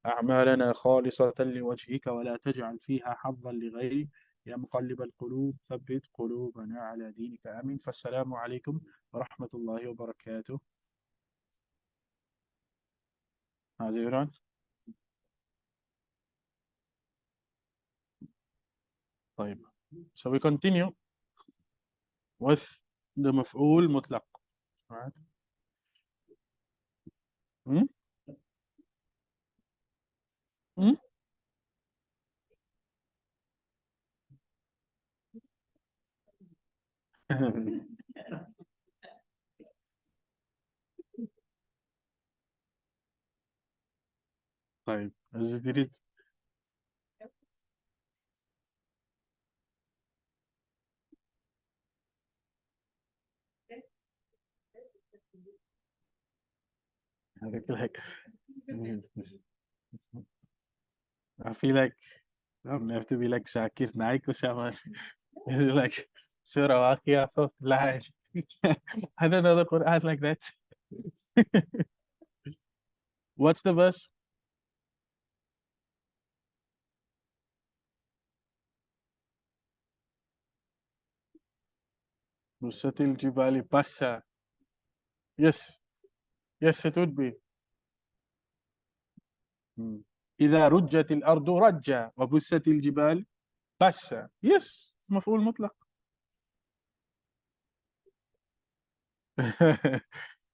أعمالنا خالصة لوجهك ولا تجعل فيها حظا لغيرك يا مقلب القلوب ثبت قلوبنا على دينك آمين. فالسلام عليكم ورحمة الله وبركاته. How's everyone? طيب. So we continue with the مفعول مطلق. Right? Hmm? Hmm? طيب. As it is. Like, I feel like I don't have to be like Zakir Naik or someone. It's like Surah Waqiah of Lash. I don't know the Quran like that. What's the verse? Nusatil Jibali Bassa. Yes, yes, it would be. إذا رجت الأرض رجا وبست الجبال بسا. Yes, it's مفعول مطلق.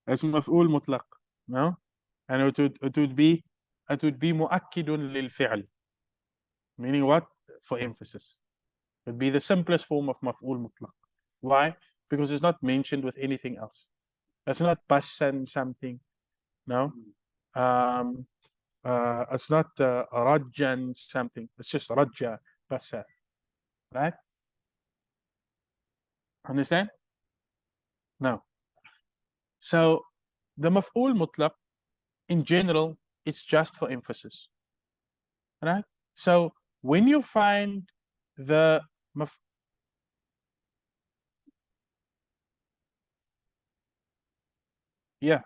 It's مفعول مطلق. No? And it would be مؤكد للفعل. Meaning what? For emphasis. It would be the simplest form of مفعول مطلق. Why? Because it's not mentioned with anything else. It's not basan something. No? Um, it's not rajan something. It's just raja, basa. Right? Understand? No. So the maf'ul mutlaq in general, it's just for emphasis. Right? So when you find the maf yeah,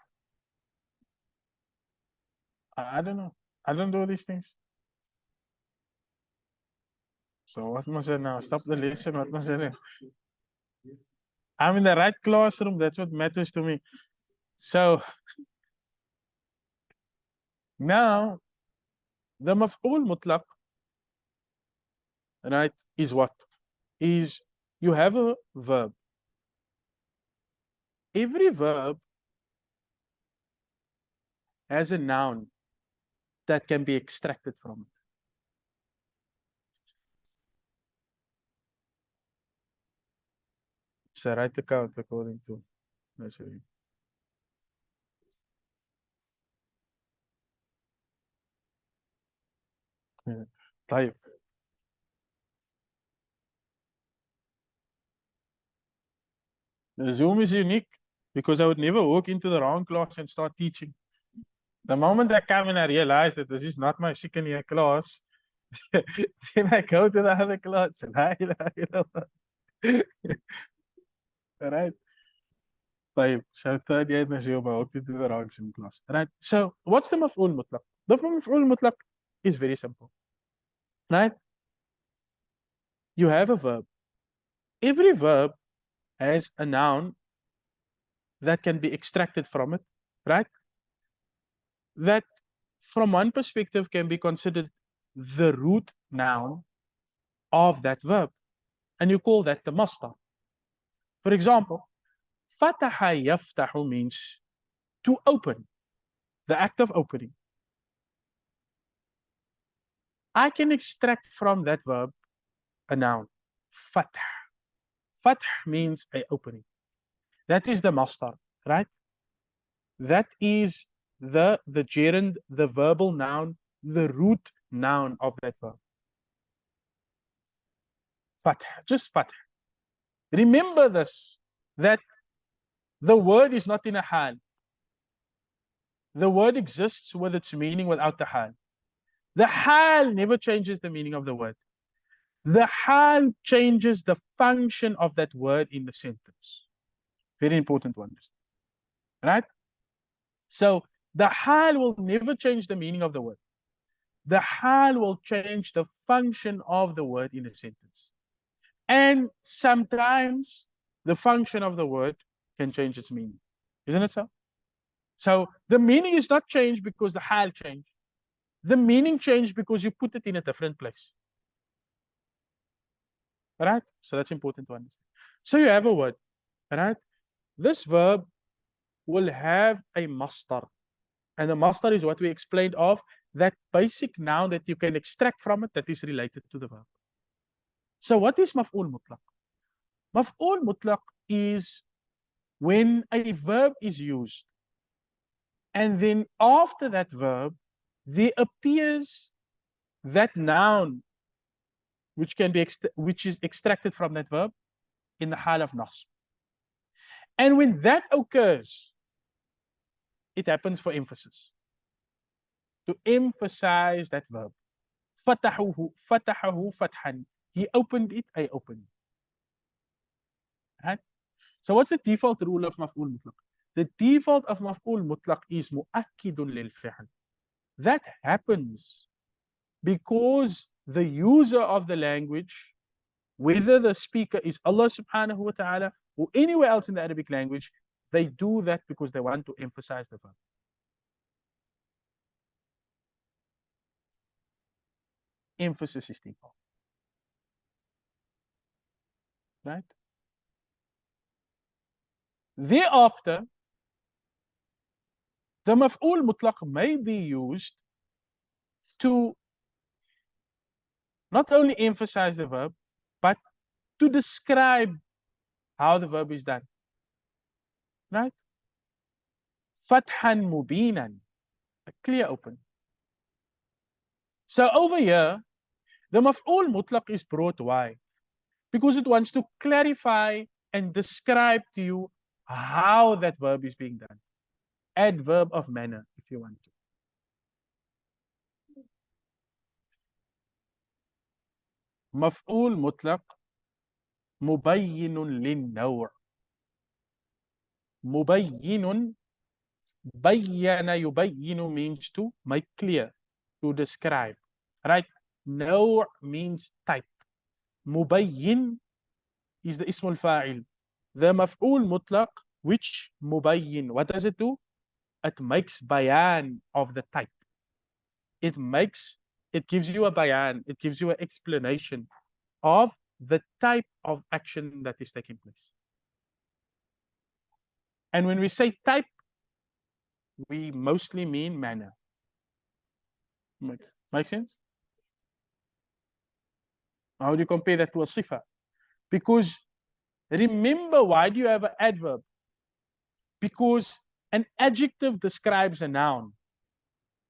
I don't know. I don't do these things. So what must I now? Stop the lesson. What must I do? I'm in the right classroom. That's what matters to me. So now the maf'ul mutlaq, right, is what? Is you have a verb. Every verb has a noun that can be extracted from it. So write the count according to measuring. طيب. The Zoom is unique because I would never walk into the wrong class and start teaching. The moment I come and I realize that this is not my second year class, then I go to the other class. La ilaha illallah. Right? طيب. So third year in the Zoom, I walked into the wrong Zoom class. Right? So what's the maf'ul mutlaq? The maf'ul mutlaq is very simple. Right? You have a verb. Every verb has a noun that can be extracted from it, right? That from one perspective can be considered the root noun of that verb. And you call that the masdar. For example, fataha yaftahu means to open, the act of opening. I can extract from that verb a noun, fath. Fath means a opening. That is the masdar, right? That is the gerund, the verbal noun, the root noun of that verb. Fath, just fath. Remember this, that the word is not in a hal. The word exists with its meaning without the hal. The hal never changes the meaning of the word. The hal changes the function of that word in the sentence. Very important to understand. Right? So the hal will never change the meaning of the word. the hal will change the function of the word in a sentence. And sometimes the function of the word can change its meaning. Isn't it so? So the meaning is not changed because the hal changed. The meaning changed because you put it in a different place. Right? So that's important to understand. So you have a word, right? This verb will have a mastar. And the mastar is what we explained of, that basic noun that you can extract from it that is related to the verb. So what is maf'ul mutlaq? Maf'ul mutlaq is when a verb is used, and then after that verb, there appears that noun which can be which is extracted from that verb in the hal of nasb. And when that occurs, it happens for emphasis. To emphasize that verb. Fatahuhu, fatahahu fathan. He opened it, I opened it. Right? So what's the default rule of maf'ul mutlaq? The default of maf'ul mutlaq is mu'akkidun lil fi'l. That happens because the user of the language, whether the speaker is Allah subhanahu wa ta'ala or anywhere else in the Arabic language, they do that because they want to emphasize the verb. Emphasis is default. Right? Thereafter, the maf'ul mutlaq may be used to not only emphasize the verb, but to describe how the verb is done. Right? Fathan mubinan, a clear open. So over here, the maf'ul mutlaq is brought. Why? Because it wants to clarify and describe to you how that verb is being done. Adverb of manner, if you want to. Maf'ul mutlaq mubayyinun lin-naw'. Mubayyinun, bayyana yubayyinu means to make clear, to describe. Right? Naw' means type. Mubayyin is the ismul fa'il. The maf'ul mutlaq, which mubayyin, what does it do? It makes bayan of the type. It gives you a bayan, it gives you an explanation of the type of action that is taking place. And when we say type, we mostly mean manner. Make sense? How do you compare that to a sifa? Because remember, why do you have an adverb? Because an adjective describes a noun,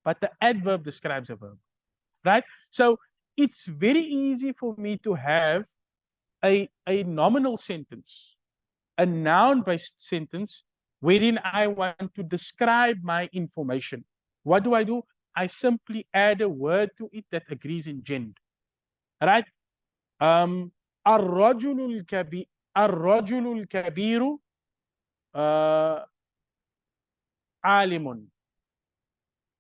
but the adverb describes a verb. Right? So it's very easy for me to have a nominal sentence, a noun-based sentence, wherein I want to describe my information. What do? I simply add a word to it that agrees in gender. Right? الرجل الكبير عالم.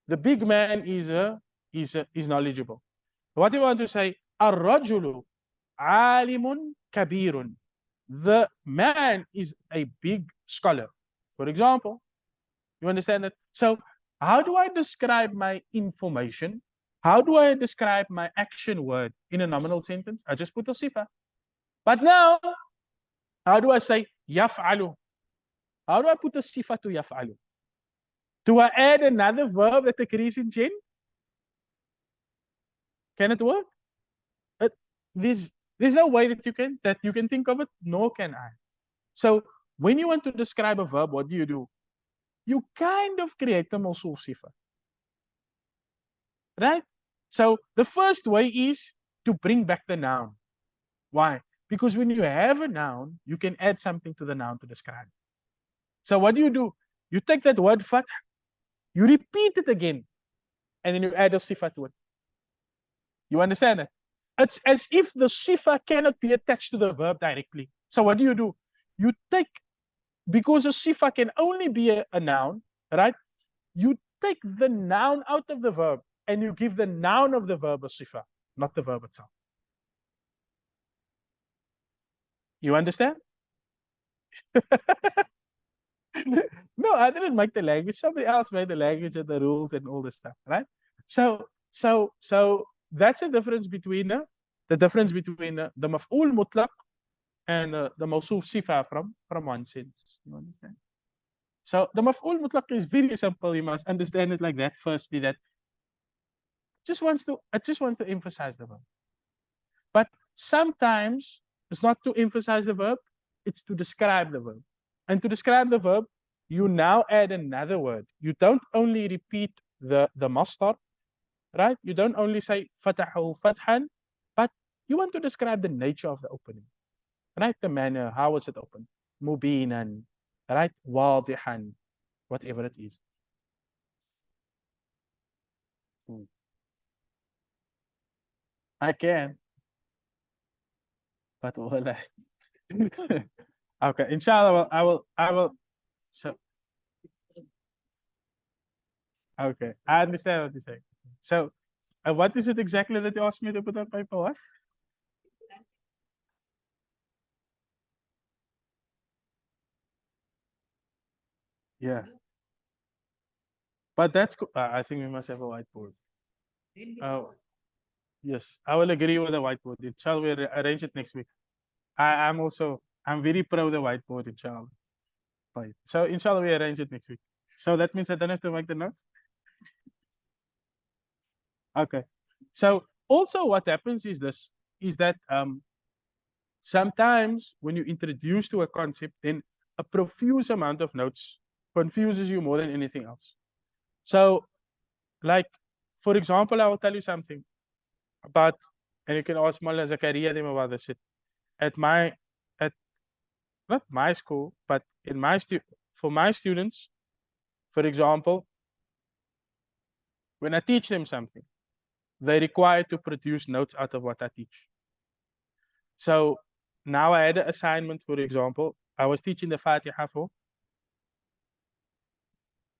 The big man is knowledgeable. What do you want to say? الرجل عالم كبير. The man is a big scholar. For example, you understand that? So how do I describe my information? How do I describe my action word in a nominal sentence? I just put a sifa. But now, how do I say yaf'alu? How do I put a sifa to yaf'alu? Do I add another verb that agrees in gen? Can it work? There's no way that you can think of it, nor can I. So when you want to describe a verb, what do? You kind of create a mawsoof sifa. Right? So the first way is to bring back the noun. Why? Because when you have a noun, you can add something to the noun to describe. So what do? You take that word fath, you repeat it again, and then you add a sifa to it. You understand that? It's as if the sifa cannot be attached to the verb directly. So what do? You take, because a sifa can only be a noun, right? You take the noun out of the verb and you give the noun of the verb a sifa, not the verb itself. You understand? No, I didn't make the language. Somebody else made the language and the rules and all this stuff, right? So that's the difference between the maf'ul mutlaq and the mawsuf sifa from one sense. You understand? So the maf'ul mutlaq is very simple. You must understand it like that. Firstly, that it just wants to emphasize the verb. But sometimes it's not to emphasize the verb, it's to describe the verb. And to describe the verb, you now add another word. You don't only repeat the masdar, right? You don't only say fatahu fathan, but you want to describe the nature of the opening, right? The manner, how was it opened? Mubinan, right? Wadihan, whatever it is. I can, but will I? Okay, inshallah, I will. So, okay, I understand what you're saying. So, what is it exactly that you asked me to put on paper? What? Yeah, but that's I think we must have a whiteboard. Oh, yes, I will agree with the whiteboard. Inshallah, we arrange it next week. I'm very pro the whiteboard, inshallah. Right. So, inshallah, we arrange it next week. So that means I don't have to make the notes. Okay. So also what happens is this, is that sometimes when you introduce to a concept, then a profuse amount of notes confuses you more than anything else. So like, for example, I will tell you something about, and you can ask Mullah Zakaria them about this. At my, at not my school, but in my for my students, for example, when I teach them something, they're required to produce notes out of what I teach. So now I had an assignment, for example, I was teaching the Fatiha for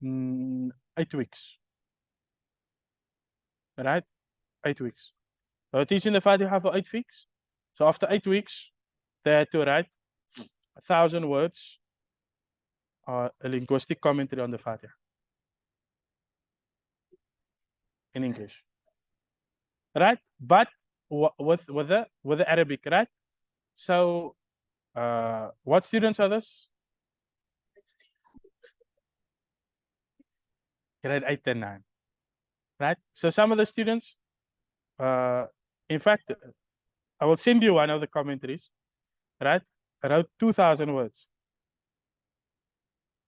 8 weeks, right? 8 weeks. I was teaching the Fatiha for 8 weeks. So after 8 weeks, they had to write 1,000 words, a linguistic commentary on the Fatiha in English, right? But with the Arabic, right? So what students are this? Grade 8 and 9, right? So some of the students, in fact, I will send you one of the commentaries, right? I wrote 2,000 words.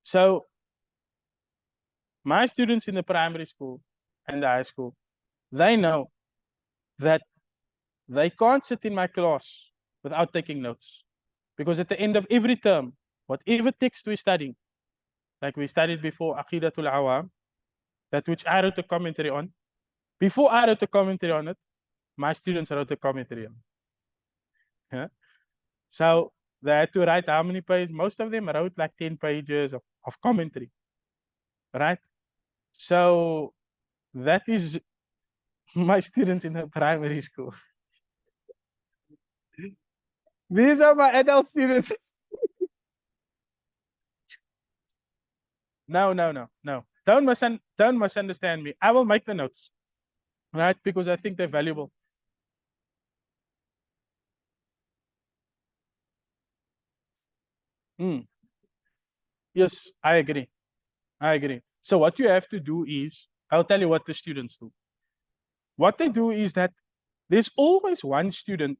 So my students in the primary school and the high school, they know that they can't sit in my class without taking notes. Because at the end of every term, whatever text we're studying, like we studied before Aqidatul Awam, that which I wrote a commentary on, before I wrote a commentary on it, my students wrote a commentary on it. Yeah? So they had to write how many pages? Most of them wrote like 10 pages of commentary, right? So that is my students in the primary school. These are my adult students. No. Don't misunderstand me. I will make the notes, right? Because I think they're valuable. Mm. Yes, I agree. I agree. So what you have to do is, I'll tell you what the students do. What they do is that there's always one student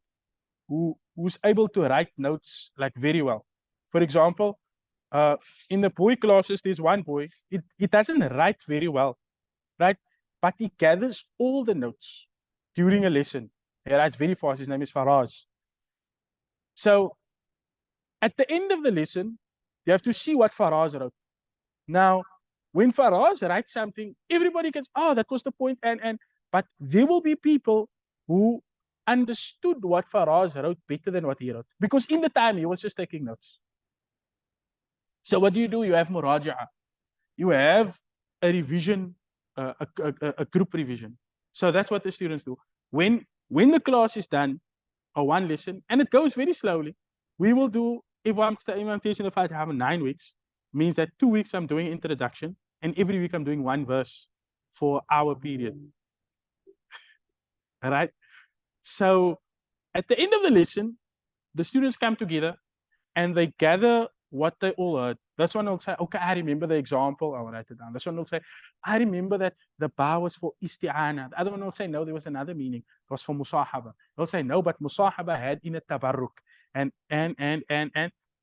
who's able to write notes like very well. For example, in the boy classes, there's one boy. It doesn't write very well, right? But he gathers all the notes during a lesson. He writes very fast. His name is Faraz. So at the end of the lesson, you have to see what Faraz wrote. Now, when Faraz writes something, everybody gets, oh, that was the point, and but there will be people who understood what Faraz wrote better than what he wrote. Because in the time he was just taking notes. So what do? You have muraja'a. You have a revision, a group revision. So that's what the students do. When the class is done, or one lesson, and it goes very slowly, we will do, if I'm teaching the Fatiha, I have 9 weeks, means that 2 weeks I'm doing introduction, and every week I'm doing one verse for our period. All right. So at the end of the lesson, the students come together and they gather what they all heard. This one will say, okay, I remember the example. I'll write it down. This one will say, I remember that the ba was for isti'ana. The other one will say, no, there was another meaning. It was for musahaba. They'll say, no, but musahaba had in a tabarruk. And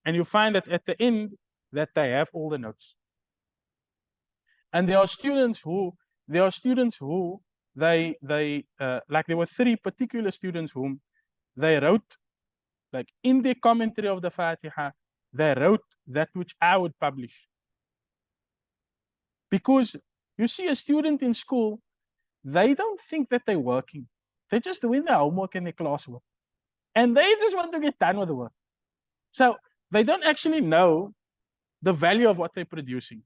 you find that at the end that they have all the notes. And there are students who they like there were 3 particular students whom they wrote, like in the commentary of the Fatiha, they wrote that which I would publish. Because you see a student in school, they don't think that they're working. They're just doing their homework and their classwork. And they just want to get done with the work. So they don't actually know the value of what they're producing.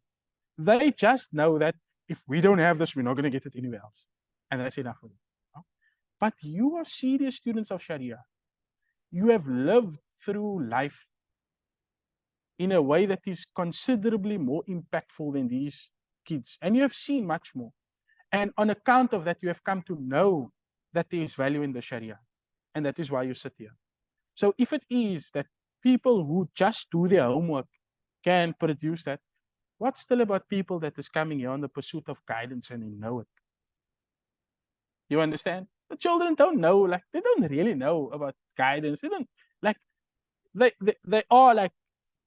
They just know that if we don't have this, we're not going to get it anywhere else. And that's enough for them. But you are serious students of Sharia. You have lived through life in a way that is considerably more impactful than these kids. And you have seen much more. And on account of that, you have come to know that there is value in the Sharia. And that is why you sit here. So if it is that people who just do their homework can produce that, what's still about people that is coming here on the pursuit of guidance and they know it? You understand? The children don't know, like they don't really know about guidance. They don't like they are like,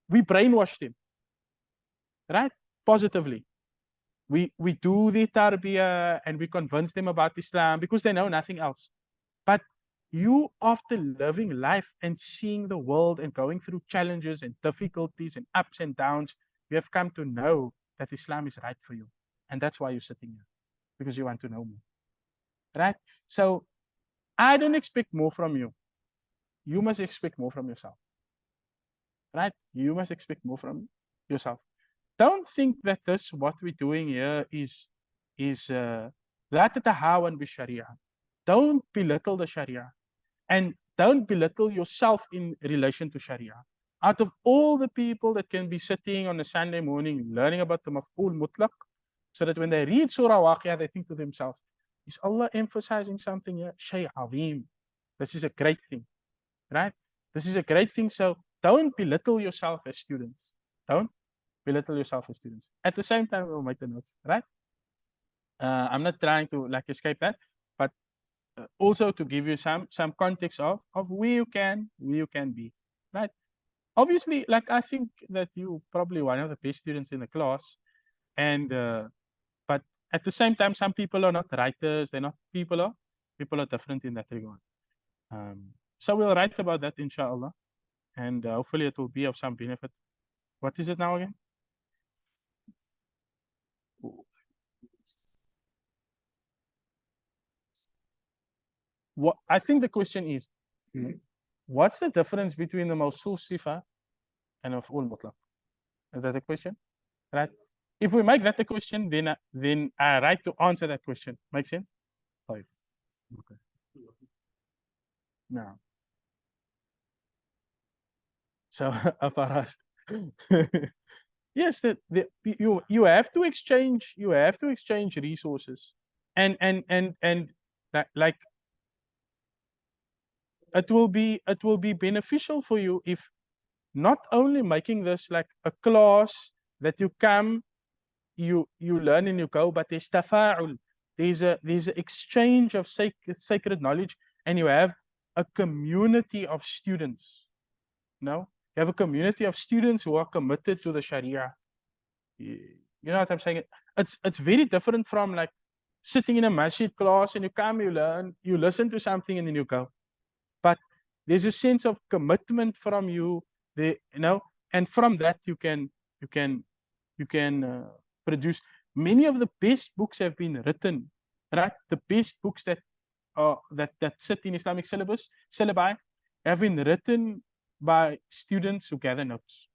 we brainwash them, right? Positively. We do the tarbiyah and we convince them about Islam because they know nothing else. But you, after living life and seeing the world and going through challenges and difficulties and ups and downs, you have come to know that Islam is right for you. And that's why you're sitting here, because you want to know more. Right? So I don't expect more from you. You must expect more from yourself. Right? You must expect more from yourself. Don't think that this, what we're doing here is لا تتهاون بالشريعة. Don't belittle the Sharia. And don't belittle yourself in relation to Sharia. Out of all the people that can be sitting on a Sunday morning learning about the Maf'ūl muṭlaq, so that when they read Surah Waqiyah, they think to themselves, is Allah emphasizing something here? Shay Azim. This is a great thing, right? This is a great thing. So don't belittle yourself as students. Don't belittle yourself as students. At the same time, we'll make the notes, right? I'm not trying to like escape that, but also to give you some context of where you can be, right? Obviously, like I think that you probably one of the best students in the class, and but at the same time, some people are not writers. They're not people are different in that regard. So we'll write about that, inshallah, and hopefully it will be of some benefit. What is it now again? What I think the question is, what's the difference between the mawsuf sifa and maf'ul mutlaq? Is that the question? Right? If we make that the question, then I write to answer that question. Make sense? Right. Okay. Now, so Aparas. Yes, you have to exchange resources, and like it will be beneficial for you if not only making this like a class that you come, you learn and you go, but there's tafa'ul. There's an exchange of sacred knowledge, and you have a community of students. No, you have a community of students who are committed to the Sharia. You know what I'm saying? It's very different from like sitting in a masjid class and you come, you learn, you listen to something, and then you go. But there's a sense of commitment from you, and from that you can produce. Many of the best books have been written, right? The best books that sit in Islamic syllabi have been written by students who gather notes.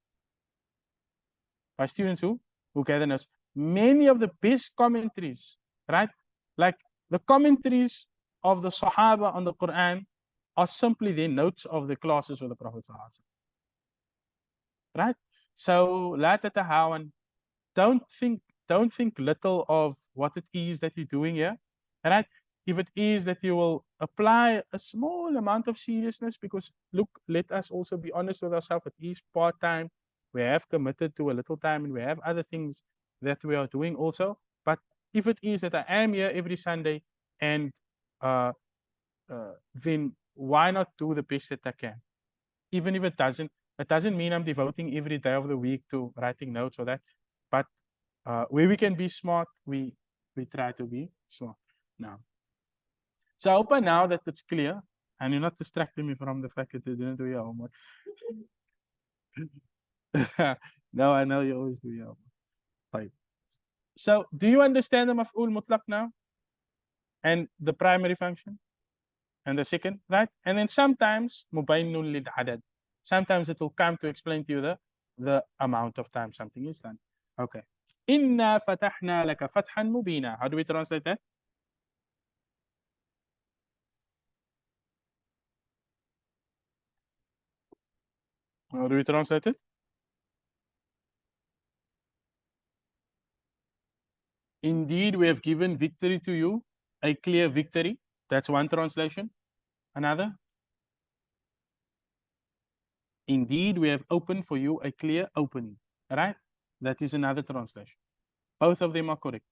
By students who gather notes. Many of the best commentaries, right? Like The commentaries of the Sahaba on the Quran are simply their notes of the classes with the Prophet ﷺ. Right? So لا تتهاون. Don't think little of what it is that you're doing here. Right? If it is that you will apply a small amount of seriousness, because look, let us also be honest with ourselves, it is part-time. We have committed to a little time and we have other things that we are doing also. But if it is that I am here every Sunday, and then why not do the best that I can? Even if it doesn't mean I'm devoting every day of the week to writing notes or that. But where we can be smart, we try to be smart. Now, so I hope now that it's clear, and you're not distracting me from the fact that you didn't do your homework. No, I know you always do your homework. Right. So, do you understand the maf'ul mutlaq now? And the primary function? And the second, right? And then sometimes mubaynun lil adad. Sometimes it will come to explain to you the amount of time something is done. Okay. Inna fatahna laka fathan mubina. How do we translate that? How do we translate it? Indeed, we have given victory to you, a clear victory. That's one translation. Another? Indeed, we have opened for you a clear opening. Right? That is another translation. Both of them are correct.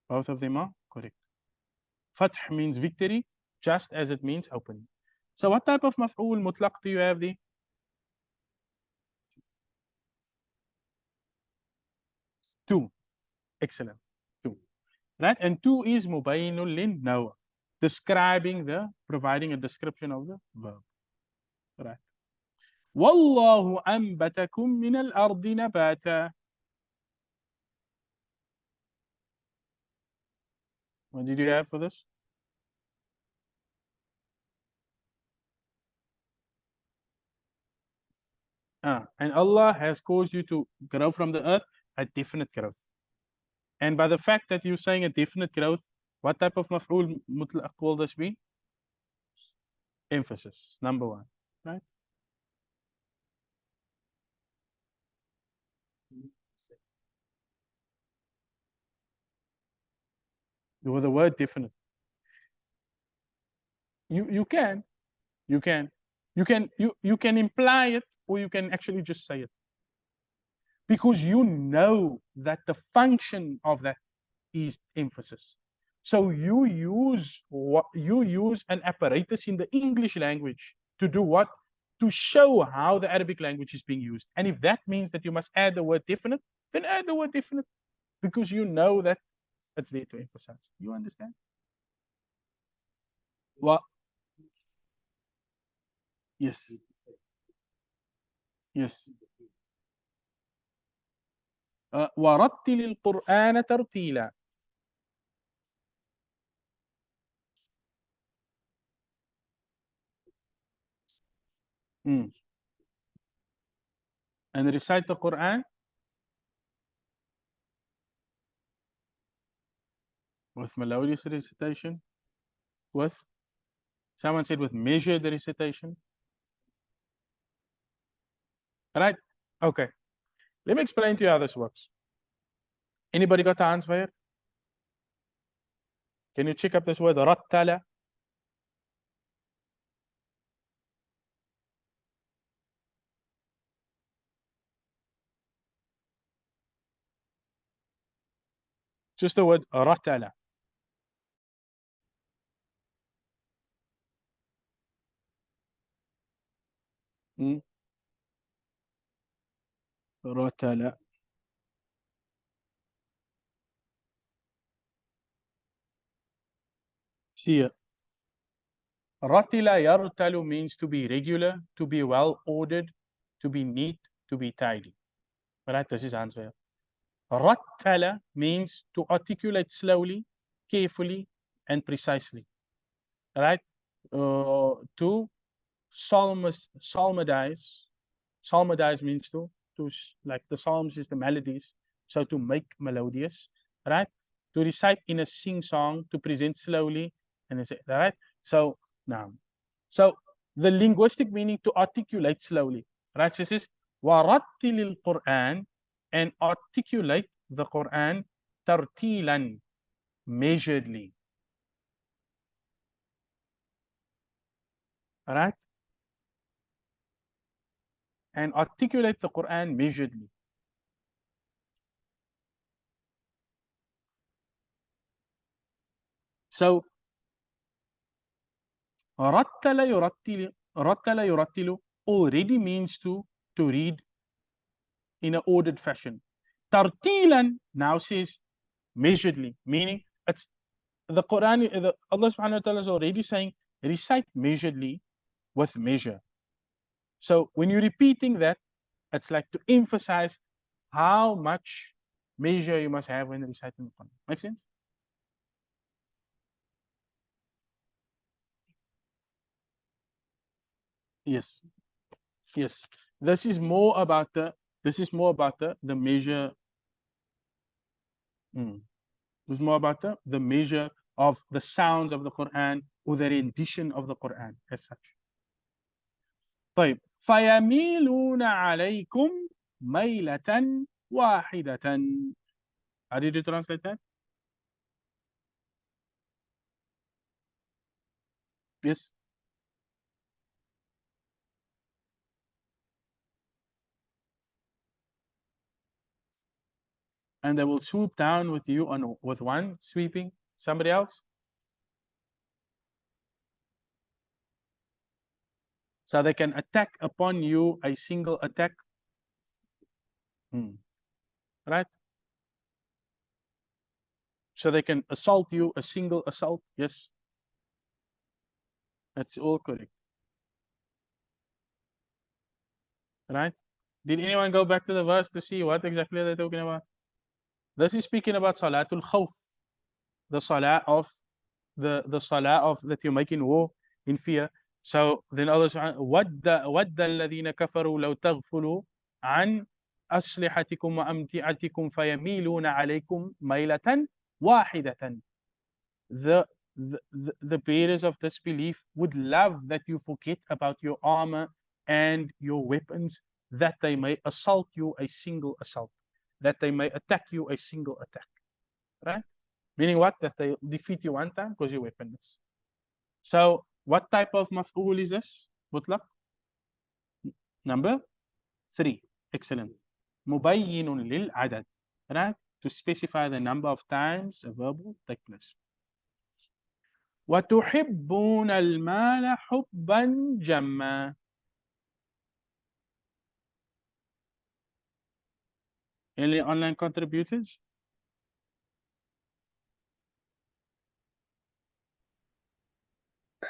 Both of them are correct. Fath means victory, just as it means opening. So what type of maf'ul mutlaq do you have there? Two. Excellent. Two. Right? And two is mubaynul lin nawa, describing providing a description of the verb. Right. Wallahu anbatakum min al-ardi nabata. What did you have for this? And Allah has caused you to grow from the earth a definite growth. And by the fact that you're saying a definite growth, what type of maf'ul mutlaq will this be? Emphasis, number one, right? With the word definite. You can, you can, you can imply it, or you can actually just say it. Because you know that the function of that is emphasis. So you use an apparatus in the English language to do what? To show how the Arabic language is being used. And if that means that you must add the word definite, then add the word definite, because you know that it's there to emphasize. You understand? Well, yes, yes. ورتل القرآن ترتيلا. Mm. And recite the Quran with melodious recitation, with, someone said, with measured recitation. Right? Okay. Let me explain to you how this works. Anybody got the answer here? Can you check up this word rattala? Just the word rattala. Mm. Rattala. See, ratila yartalu means to be regular, to be well ordered, to be neat, to be tidy. Right? This is answer. Rattala means to articulate slowly, carefully, and precisely. Right? To psalmodize. Psalmodize means to like the psalms is the melodies, so to make melodious, right? to recite in a sing song, to present slowly, and is it right? So now, so the linguistic meaning to articulate slowly, right? So it says warattilil Quran, and articulate the Quran tartilan, measuredly, right? And articulate the Quran measuredly. So rattala yurattilu already means to read in an ordered fashion. Tartilan now says measuredly, meaning it's the Quran, Allah subhanahu wa ta'ala is already saying recite measuredly with measure. So when you're repeating that, it's like to emphasize how much measure you must have when reciting the Quran. Make sense? Yes. Yes. This is more about the measure. This is more about the measure of the sounds of the Quran or the rendition of the Quran as such. طيب فيميلون عليكم ميلة واحدة. How did you translate that? Yes. And they will swoop down with you on with one sweeping somebody else. So they can attack upon you a single attack. Right? So they can assault you a single assault. Yes. That's all correct. Right? Did anyone go back to the verse to see what exactly they're talking about? This is speaking about Salatul Khawf, the Salah of the Salah of that you make in war, in fear. So then Allah subhanahu وَدَّ الَّذِينَ كَفَرُوا لَوْ تَغْفُلُوا عَنْ أَسْلِحَتِكُمْ وَأَمْتِعَتِكُمْ فَيَمِيلُونَ عَلَيْكُمْ مَيْلَةً وَاحِدَةً. The bearers of disbelief would love that you forget about your armor and your weapons, that they may assault you a single assault, that they may attack you a single attack. Right? Meaning what? That they defeat you one time because you're weaponless. So what type of maf'ul is this? Mutlaq? Number 3. Excellent. Mubayyinun lil adad. Right? To specify the number of times a verb will take place. وَتُحِبُّونَ الْمَالَ حُبًّا جَمًّا. Any online contributors?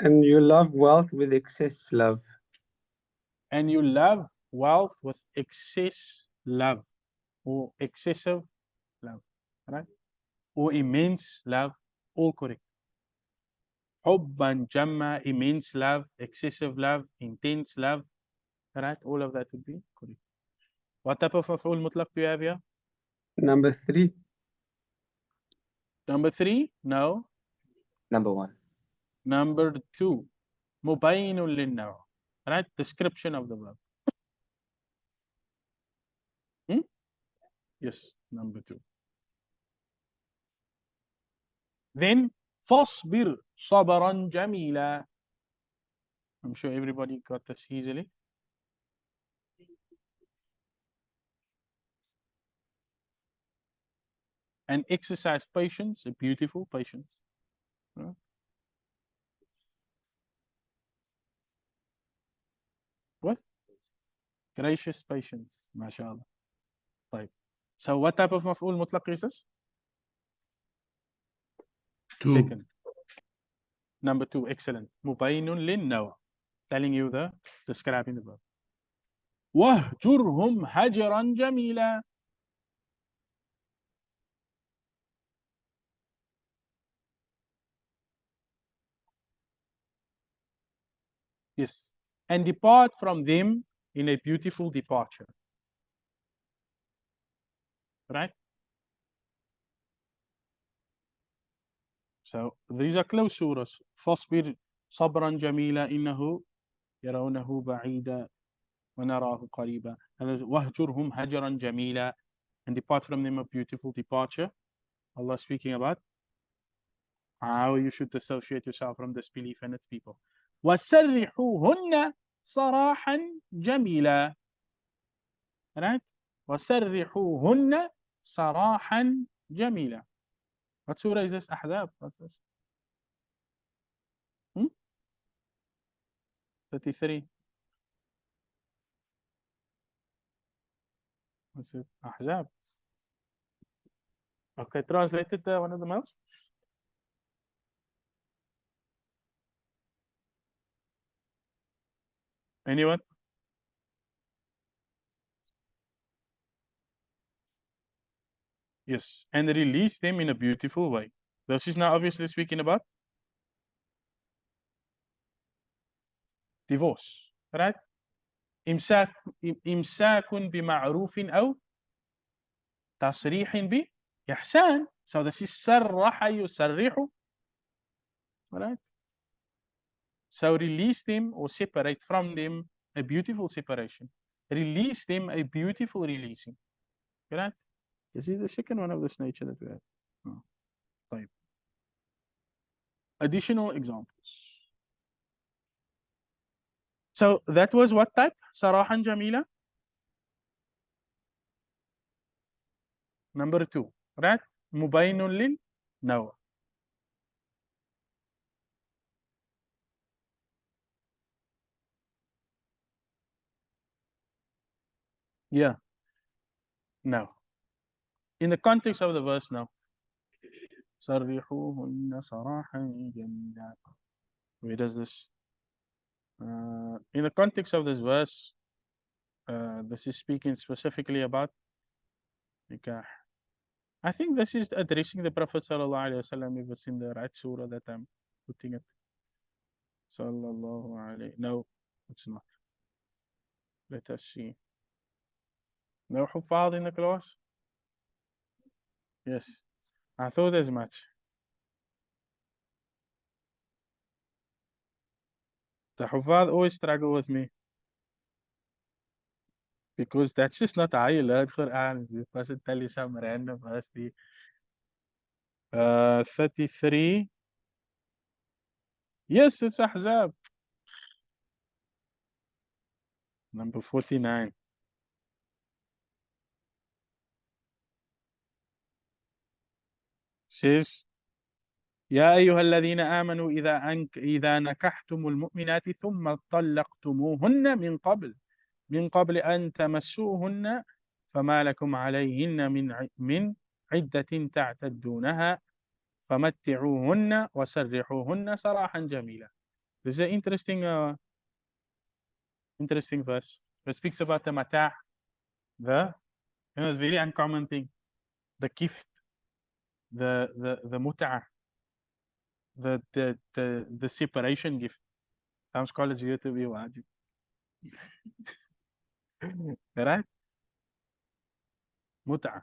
And you love wealth with excess love. And you love wealth with excess love, or excessive love, right? Or immense love, all correct. Hubban jamma, immense love, excessive love, intense love, right? All of that would be correct. What type of maf'ul mutlaq do you have here? Number 3. Number 3? No. Number 1. Number 2. Mubayyinun lin-naw. Right? Description of the verb. Yes, number 2. Then fasbir sabran jamila. I'm sure everybody got this easily. And exercise patience, a beautiful patience. Right? What? Gracious patience, mashallah. Right. So what type of maf'ul mutlaq is this? 2. Second. Number 2, excellent. Mubayyinun lin-naw. Telling you describing the verb. Wahjurhum hajran jamila. Yes. And depart from them in a beautiful departure. Right? So these are close surahs. فاصبر صبرا جميلا إنه يرونه بعيدا ونراه قريبا. And وهجرهم هجرا جميلا, and depart from them a beautiful departure. Allah speaking about how you should dissociate yourself from disbelief and its people. وسرحوهن سراحا جميلا. Right? وسرحوهن سراحا جميلا. What surah is this? Ahzab. What's this? 33. What's it? Ahzab. Okay, translate it, one of the else. Anyone? Yes, and release them in a beautiful way. This is now obviously speaking about divorce, right? إمساك إمساك بمعروف أو تصريح بإحسان. So this is سرح يسرح, right? So release them or separate from them, a beautiful separation. Release them, a beautiful releasing, right? This is the second one of this nature that we have. طيب. Additional examples. So that was what type? صراحا جميلة. Number 2, right? مبين للنوع. Yeah. No. In the context of the verse now. صرحوهن صراحا جميلا. Where does this? In the context of this verse, this is speaking specifically about nikah. I think this is addressing the Prophet sallallahu alaihi wasallam. If it's in the right surah that I'm putting it. Sallallahu alaihi. No, it's not. Let us see. No hufad in the class? Yes. I thought as much. The hufad always struggle with me. Because that's just not how you learn Quran. You mustn't tell you some random verse. 33. Yes, it's Ahzab. Number 49. Says, يا أيها الذين آمنوا إذا نكحتم المؤمنات ثم طلقتموهن من قبل أن تمسوهن فما لكم عليهن من عدة تعتدونها فمتعوهن وسرحوهن سراحا جميلا. This is an interesting verse. It speaks about the matah, it's a very uncommon thing. The gift, the mut'ah, the separation gift. Some scholars view it to be wajib. Right? Mut'ah.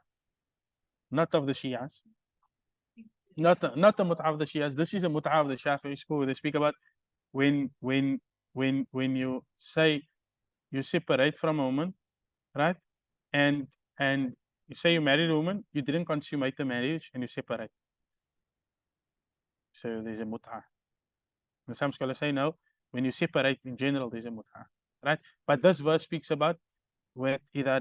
Not of the Shias. Not the mut'ah of the Shias. This is a mut'ah of the Shafi'i school. They speak about when you say you separate from a woman, right? And you say you married a woman, you didn't consummate the marriage and you separate. So there's a mut'ah. And some scholars say no, when you separate in general, there's a mut'ah, right? But this verse speaks about with إذا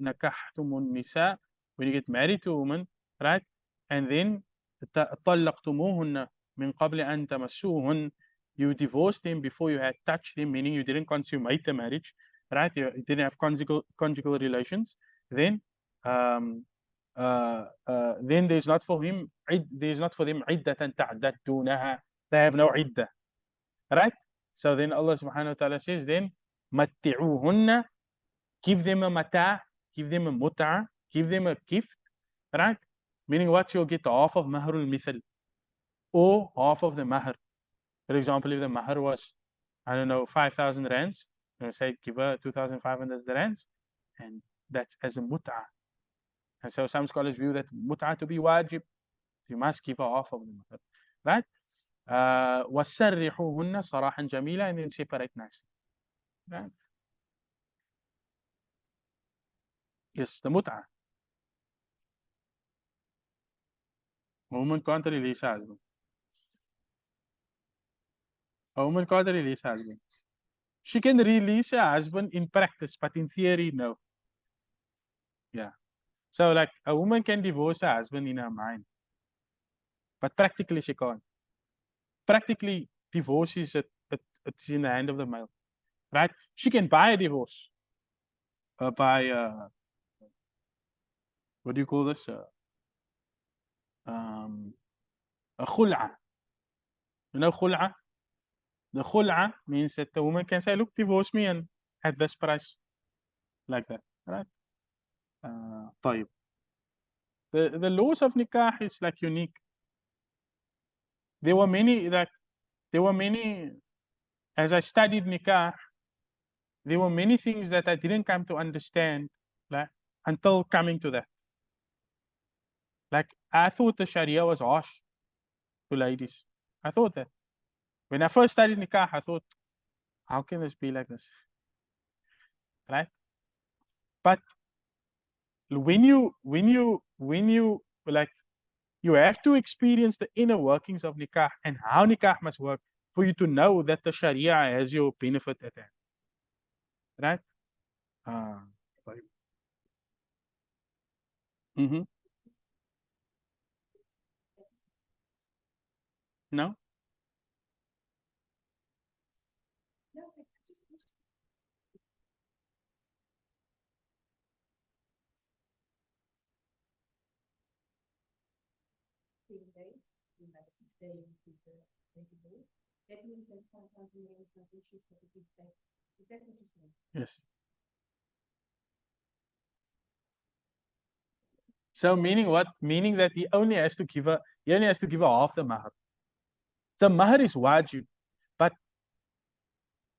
نكحتم النساء, when you get married to a woman, right? And then طلقتموهن من قبل أن تمسوهن, you divorced them before you had touched them, meaning you didn't consummate the marriage, right? You didn't have conjugal relations. Then there's not for them عدة تعتدونها. They have no iddah, right? So then Allah subhanahu wa ta'ala says, then متعوهن, give them a mata, give them a mut'ah, give them a gift, right? Meaning what? You'll get half of mahrul mithal or half of the mahr. For example, if the mahr was, I don't know, 5,000 rands, say give her 2,500 rands, and that's as a mut'ah. And so some scholars view that mut'ah to be wajib, You must give her half of the mahar, right? وَسَرِّحُوهُنَّ صَرَاحًا جَمِيلًا, and then separate nicely, right? Yes, the mut'ah. A woman can't release her husband. A woman can't release her husband. She can release her husband in practice, but in theory, no. Yeah. So, like, a woman can divorce her husband in her mind, but practically she can't. Practically, divorce is it's in the hand of the male, right? She can buy a divorce, by what do you call this? A khul'a. You know khul'a? The khul'a means that the woman can say, "Look, divorce me and at this price," like that, right? طيب. The laws of nikah is like unique. There were many, as I studied nikah, there were many things that I didn't come to understand, like, until coming to that. Like, I thought the Sharia was harsh to ladies. I thought that. When I first studied nikah, I thought, how can this be like this? Right? But when you like, you have to experience the inner workings of nikah and how nikah must work for you to know that the Sharia has your benefit at hand. Right? Mm-hmm. No? Yes. So meaning what? Meaning that he only has to give her half the mahar. The mahar is wajib, but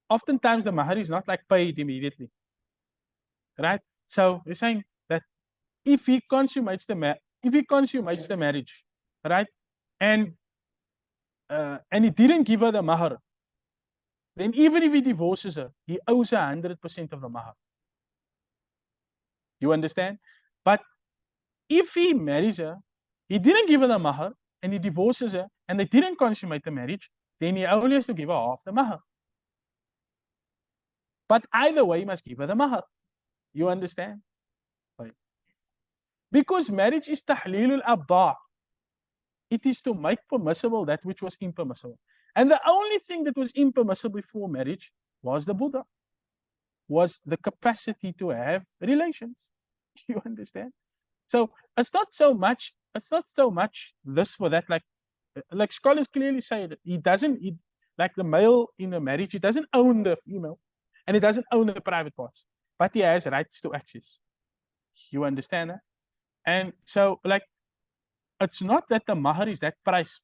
oftentimes the mahar is not like paid immediately. Right? So we're saying that if he consummates the marriage, right, and he didn't give her the mahar, then even if he divorces her, he owes her 100% of the mahar. You understand? But if he marries her, he didn't give her the mahar, and he divorces her, and they didn't consummate the marriage, then he only has to give her half the mahar. But either way, he must give her the mahar. You understand? Right. Because marriage is tahlilul abda'. It is to make permissible that which was impermissible. And the only thing that was impermissible before marriage was the Buddha, was the capacity to have relations. You understand? So it's not so much this for that. Like scholars clearly say that like the male in a marriage, he doesn't own the female, and he doesn't own the private parts, but he has rights to access. You understand that? And so, like, it's not that the mahar is that price.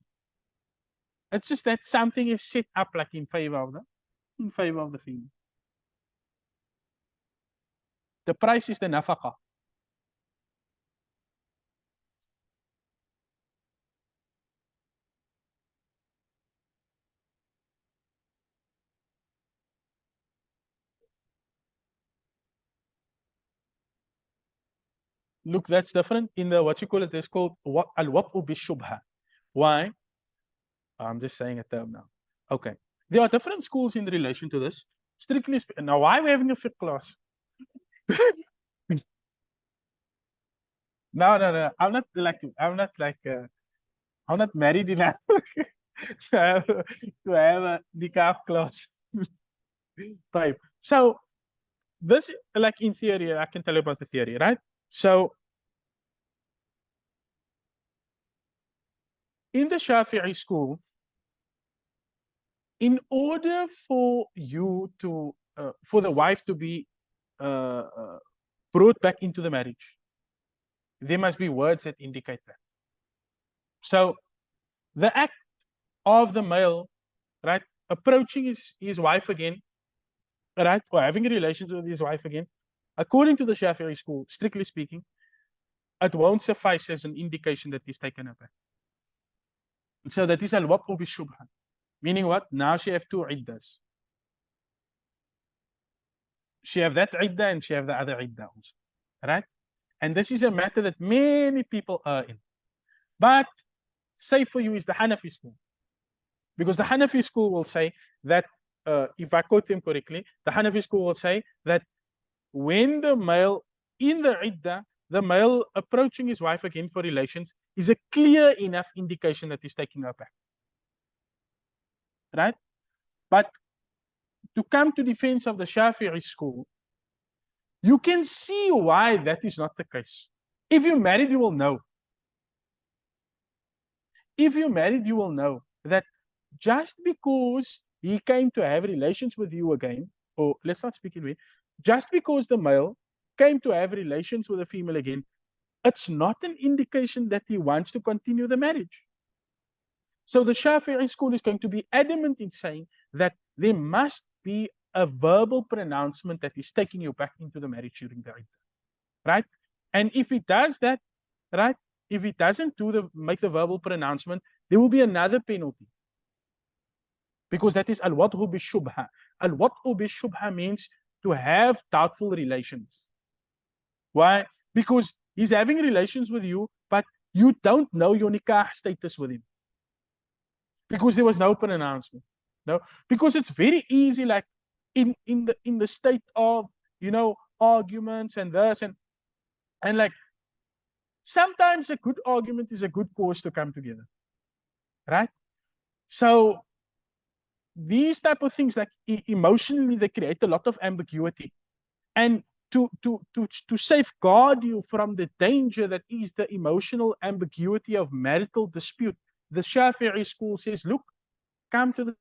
It's just that something is set up like in favor of the female. The price is the nafaqah. Look, that's different in the what you call it. It's called al-waq'u bi-shubha. Why? I'm just saying a term now. Okay. There are different schools in relation to this. Strictly speaking, now why are we having a fiqh class? No. I'm not married enough to have a nikah class. Type. So this, like, in theory, I can tell you about the theory, right? So in the Shafi'i school, in order for you to for the wife to be brought back into the marriage, there must be words that indicate that. So the act of the male, right, approaching his wife again, right, or having relations with his wife again, according to the Shafi'i school, strictly speaking, it won't suffice as an indication that he's taken her back. So that is al-wat'u bi-shubha. Meaning what? Now she have 2 iddas. She have that idda and she have the other idda also. Right? And this is a matter that many people are in. But safe for you is the Hanafi school. Because the Hanafi school will say that, if I quote them correctly, the Hanafi school will say that when the male in the idda, the male approaching his wife again for relations is a clear enough indication that he's taking her back. Right? But to come to defense of the Shafi'i school, you can see why that is not the case. If you're married, you will know. If you're married, you will know that just because he came to have relations with you again, or let's not speak in way, just because the male came to have relations with a female again, it's not an indication that he wants to continue the marriage. So the Shafi'i school is going to be adamant in saying that there must be a verbal pronouncement that is taking you back into the marriage during the iddah. Right? And if he does that, right? If he doesn't make the verbal pronouncement, there will be another penalty. Because that is al-wat'u bi-shubha. Al-wat'u bi-shubha means to have doubtful relations. Why? Because he's having relations with you, but you don't know your nikah status with him. Because there was no pronouncement. No, because it's very easy, like in the state of, you know, arguments and this and like sometimes a good argument is a good cause to come together. Right? So these type of things, like emotionally, they create a lot of ambiguity. And to safeguard you from the danger that is the emotional ambiguity of marital dispute, the Shafi'i school says, look, come to the